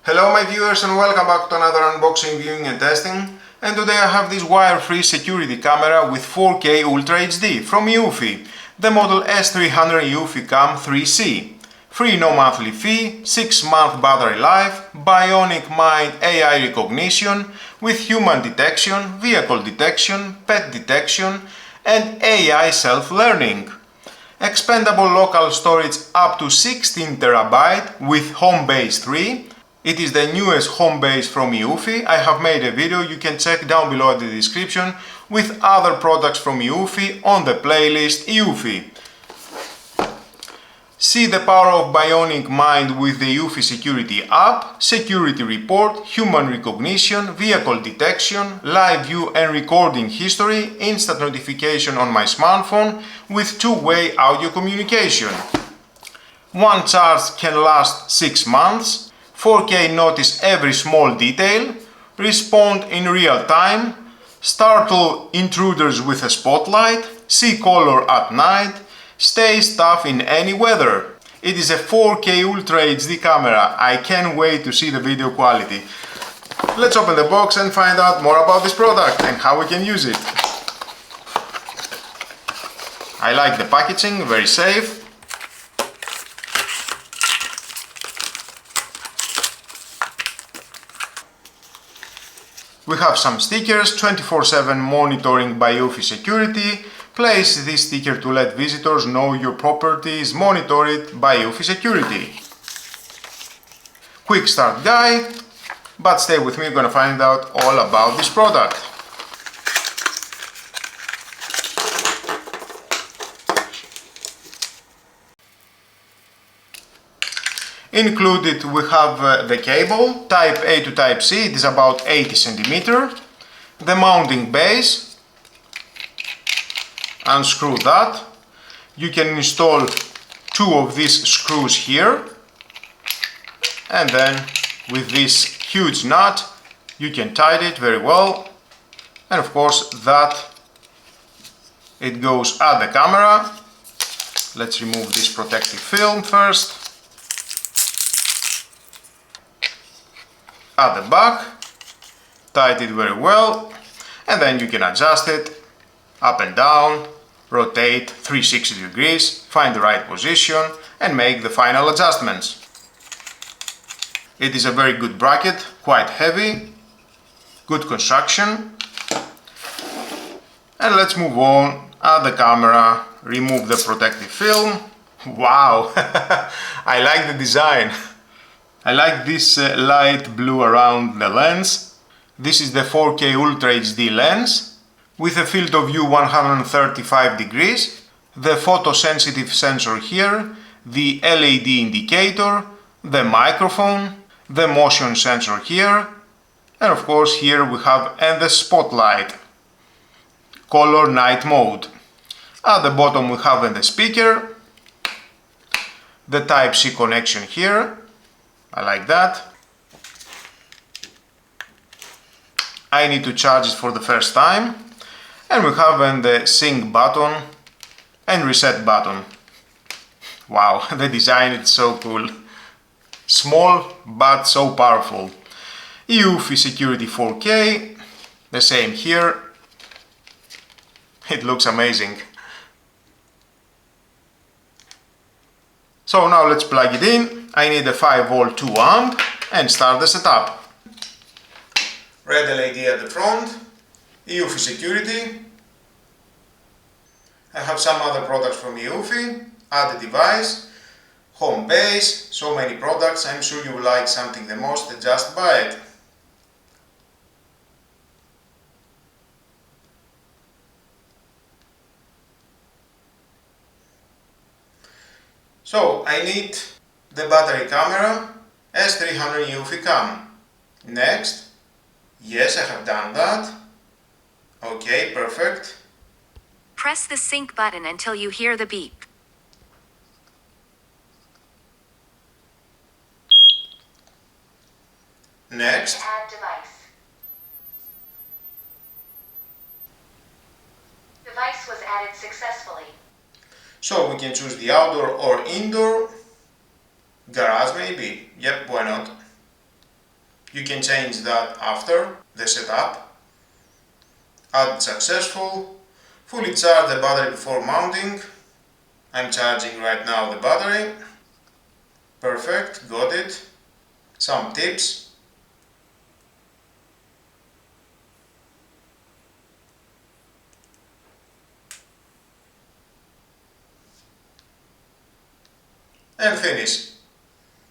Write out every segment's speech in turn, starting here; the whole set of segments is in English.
Hello my viewers and welcome back to another unboxing, viewing and testing. And today I have this wire-free security camera with 4K Ultra HD from eufy, the model S300 eufyCam 3C. Free no monthly fee, 6-month battery life, bionic mind AI recognition with human detection, vehicle detection, pet detection and AI self-learning. Expandable local storage up to 16 TB with home base 3. It is the newest home base from eufy. I have made a video you can check down below in the description with other products from eufy on the playlist eufy. See the power of bionic mind with the eufy security app, security report, human recognition, vehicle detection, live view and recording history, instant notification on my smartphone with two-way audio communication. One charge can last 6 months. 4K notice every small detail, respond in real time, startle intruders with a spotlight, see color at night, stays tough in any weather. It is a 4K Ultra HD camera. I can't wait to see the video quality. Let's open the box and find out more about this product and how we can use it. I like the packaging, very safe. We have some stickers, 24/7 monitoring by eufy security. Place this sticker to let visitors know your property is monitored by eufy security. Quick start guide, but stay with me, we're gonna find out all about this product. Included we have the cable, type A to type C, it is about 80 cm, the mounting base, unscrew that, you can install 2 of these screws here, and then with this huge nut you can tighten it very well, and of course that it goes at the camera. Let's remove this protective film first. At the back, tighten it very well, and then you can adjust it up and down, rotate 360 degrees, find the right position and make the final adjustments. It is a very good bracket, quite heavy, good construction. And let's move on. At the camera, remove the protective film. Wow, I like the design. I like this light blue around the lens. This is the 4K Ultra HD lens with a field of view 135 degrees, the photosensitive sensor here, the LED indicator, the microphone, the motion sensor here, and of course here we have the spotlight, color night mode. At the bottom we have the speaker, the Type-C connection here. I like that. I need to charge it for the first time. And we have the sync button and reset button. Wow, the design is so cool. Small but so powerful. eufy security 4K, the same here. It looks amazing. So now let's plug it in. I need a 5V 2A and start the setup. Red LED at the front, eufy security. I have some other products from eufy, add a device, home base, so many products. I'm sure you will like something the most, just buy it. So I need the battery camera, S300 eufyCam. Next, yes, I have done that. Okay, perfect. Press the sync button until you hear the beep. Next. Add device. Device was added successfully. So we can choose the outdoor or indoor. Garage maybe. Yep, why not? You can change that after the setup. Add successful. Fully charge the battery before mounting. I'm charging right now the battery. Perfect, got it. Some tips. And finish.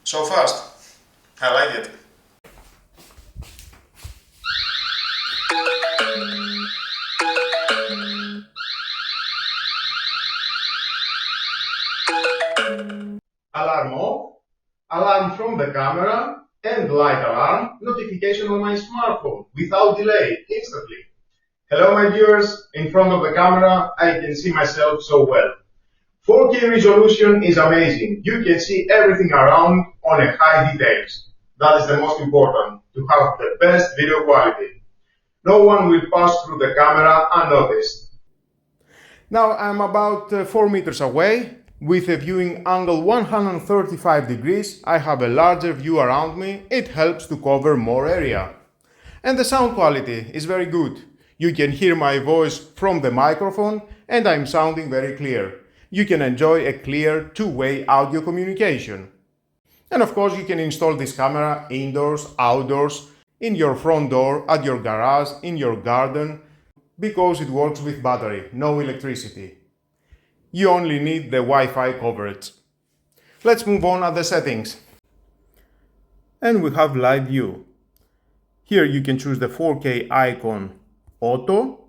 So fast. I like it. Alarm off, alarm from the camera, and light alarm notification on my smartphone without delay, instantly. Hello my viewers, in front of the camera I can see myself so well. 4K resolution is amazing. You can see everything around on a high details. That is the most important, to have the best video quality. No one will pass through the camera unnoticed. Now I'm about 4 meters away. With a viewing angle 135 degrees, I have a larger view around me. It helps to cover more area. And the sound quality is very good. You can hear my voice from the microphone and I'm sounding very clear. You can enjoy a clear two-way audio communication. And of course you can install this camera indoors, outdoors, in your front door, at your garage, in your garden, because it works with battery, no electricity. You only need the Wi-Fi coverage. Let's move on at the settings. And we have live view. Here you can choose the 4K icon, auto,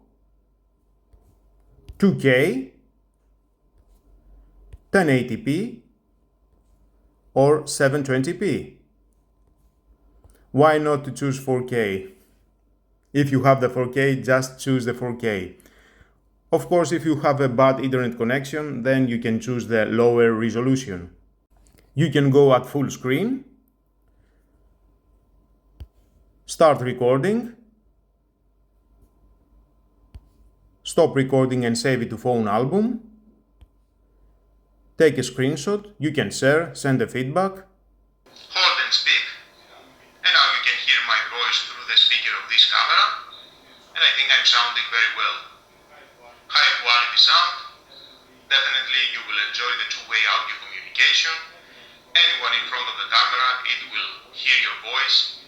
2K, 1080p, or 720p. Why not to choose 4K? If you have the 4K, just choose the 4K. Of course, if you have a bad internet connection, then you can choose the lower resolution. You can go at full screen, start recording, stop recording and save it to phone album, take a screenshot, you can share, send a feedback. Hold and speak, and now you can hear my voice through the speaker of this camera, and I think I'm sounding very well. High quality sound. Definitely you will enjoy the two-way audio communication. Anyone in front of the camera, it will hear your voice,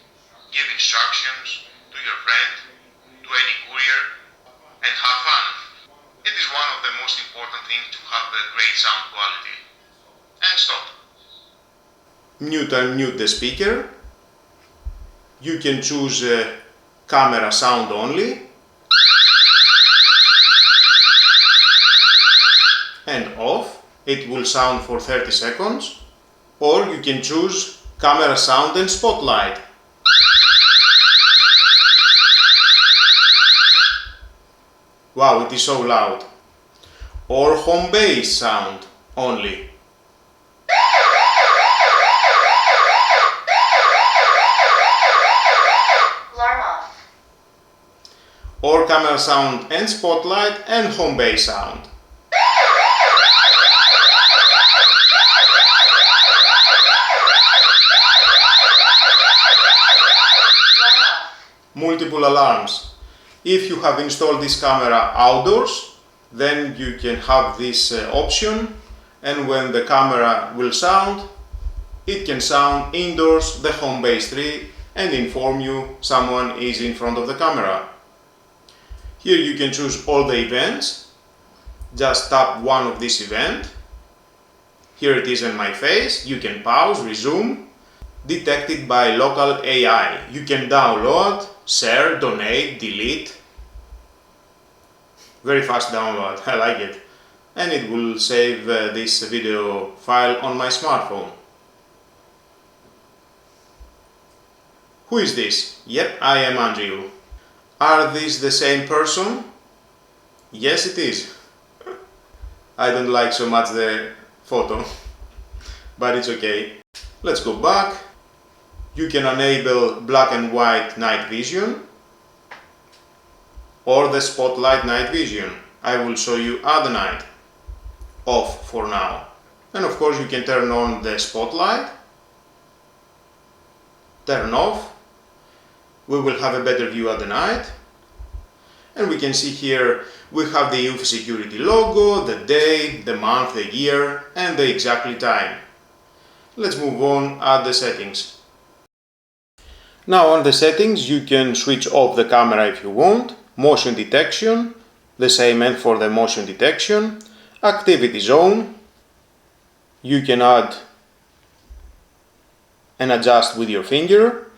give instructions to your friend, to any courier, and have fun. It is one of the most important things to have a great sound quality. And stop. Mute and mute the speaker. You can choose camera sound only. And off, it will sound for 30 seconds, or you can choose camera sound and spotlight. Wow, it is so loud. Or home base sound only. Alarm off. Or camera sound and spotlight and home base sound. Multiple alarms. If you have installed this camera outdoors, then you can have this option, and when the camera will sound, it can sound indoors, the home base tree, and inform you someone is in front of the camera. Here you can choose all the events. Just tap one of this event. Here it is in my face. You can pause, resume. Detected by local AI. You can download, share, donate, delete. Very fast download, I like it. And it will save this video file on my smartphone. Who is this? Yep, I am Andrew. Are these the same person? Yes, it is. I don't like so much the photo, but it's okay. Let's go back. You can enable black and white night vision or the spotlight night vision. I will show you at the night. Off for now. And of course you can turn on the spotlight, turn off, we will have a better view at the night. And we can see here we have the eufyCam logo, the day, the month, the year, and the exactly time. Let's move on at the settings. Now on the settings you can switch off the camera if you want, motion detection, the same and for the motion detection, activity zone, you can add and adjust with your finger,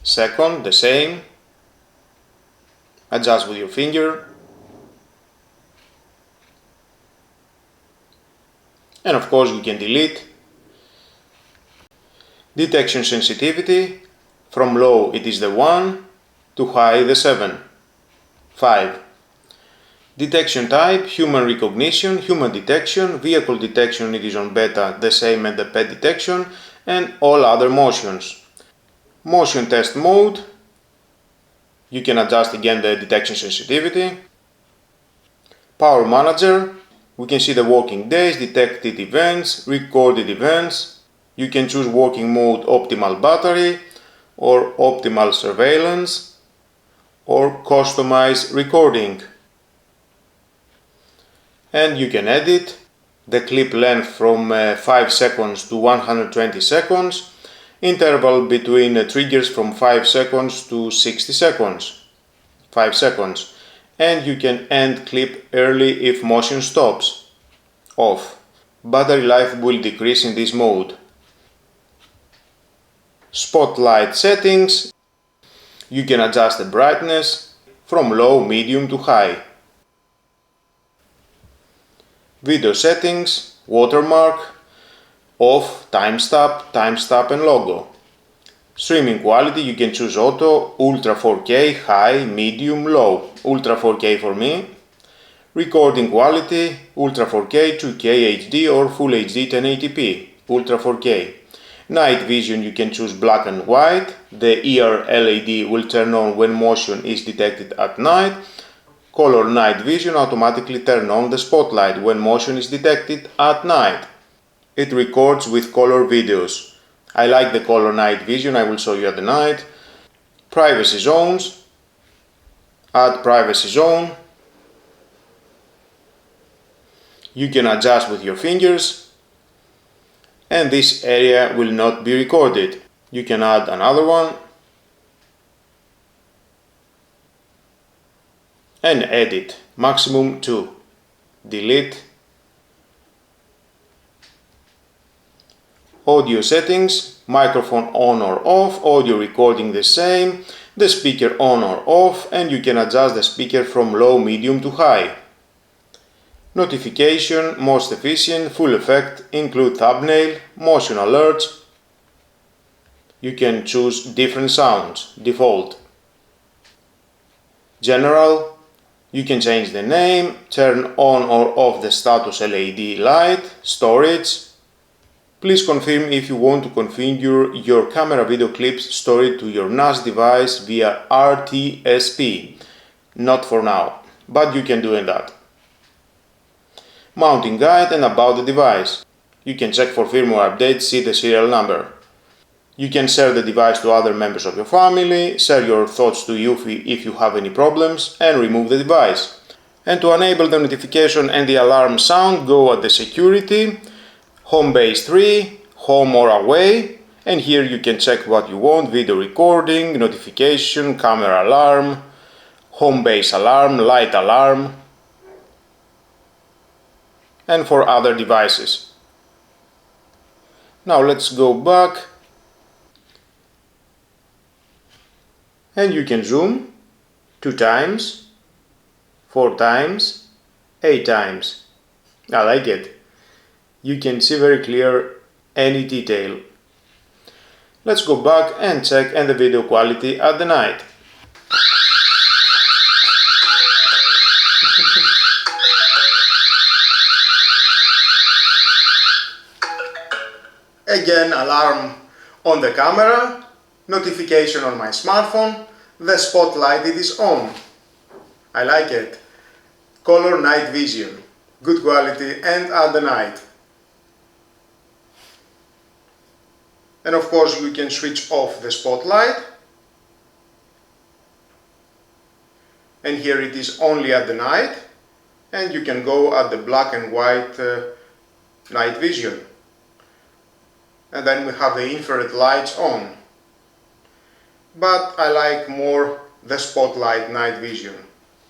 second, the same, adjust with your finger, and of course you can delete. Detection sensitivity, from low it is the 1, to high the 7. 5. Detection type, human recognition, human detection, vehicle detection it is on beta, the same as the pet detection, and all other motions. Motion test mode, you can adjust again the detection sensitivity. Power manager, we can see the working days, detected events, recorded events. You can choose working mode optimal battery or optimal surveillance or customize recording. And you can edit the clip length from 5 seconds to 120 seconds, interval between triggers from 5 seconds to 60 seconds, 5 seconds, and you can end clip early if motion stops. Off. Battery life will decrease in this mode. Spotlight settings, you can adjust the brightness from low, medium to high. Video settings, watermark, off, timestamp and logo. Streaming quality, you can choose auto, ultra 4K, high, medium, low. Ultra 4K for me. Recording quality, ultra 4K, 2K HD or full HD 1080p, ultra 4K. Night vision, you can choose black and white. The ER LED will turn on when motion is detected at night. Color night vision automatically turn on the spotlight when motion is detected at night. It records with color videos. I like the color night vision, I will show you at the night. Privacy zones. Add privacy zone. You can adjust with your fingers. And this area will not be recorded. You can add another one and edit, maximum 2. Delete. Audio settings, microphone on or off, audio recording the same, the speaker on or off, and you can adjust the speaker from low, medium to high. Notification, most efficient, full effect, include thumbnail, motion alerts. You can choose different sounds, default. General, you can change the name, turn on or off the status LED light, storage. Please confirm if you want to configure your camera video clips stored to your NAS device via RTSP. Not for now, but you can do that. Mounting guide and about the device. You can check for firmware updates, see the serial number. You can share the device to other members of your family, share your thoughts to eufy if you have any problems, and remove the device. And to enable the notification and the alarm sound, go at the security, home base 3, home or away, and here you can check what you want, video recording, notification, camera alarm, home base alarm, light alarm, and for other devices. Now let's go back and you can zoom 2 times, 4 times, 8 times. I like it. You can see very clear any detail. Let's go back and check the video quality at the night. Again, alarm on the camera, notification on my smartphone, the spotlight it is on. I like it. Color night vision, good quality and at the night. And of course you can switch off the spotlight. And here it is only at the night. And you can go at the black and white night vision. And then we have the infrared lights on. But I like more the spotlight night vision.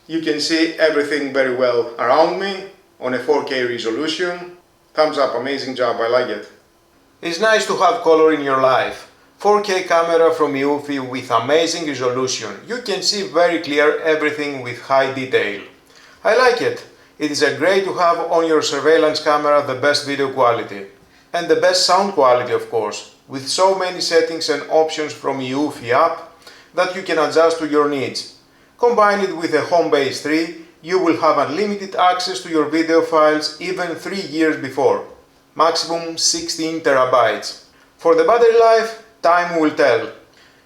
You can see everything very well around me on a 4K resolution. Thumbs up, amazing job, I like it. It's nice to have color in your life. 4K camera from eufy with amazing resolution. You can see very clear everything with high detail. I like it. It is great to have on your surveillance camera the best video quality. And the best sound quality, of course, with so many settings and options from eufy app that you can adjust to your needs. Combine it with a Homebase 3, you will have unlimited access to your video files even 3 years before. Maximum 16 terabytes. For the battery life, time will tell.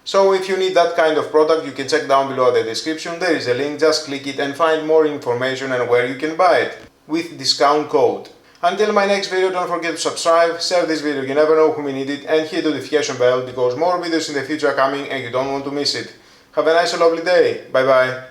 So if you need that kind of product, you can check down below in the description. There is a link, just click it and find more information and where you can buy it with discount code. Until my next video, don't forget to subscribe, share this video, you never know who may need it, and hit the notification bell because more videos in the future are coming and you don't want to miss it. Have a nice and lovely day. Bye bye.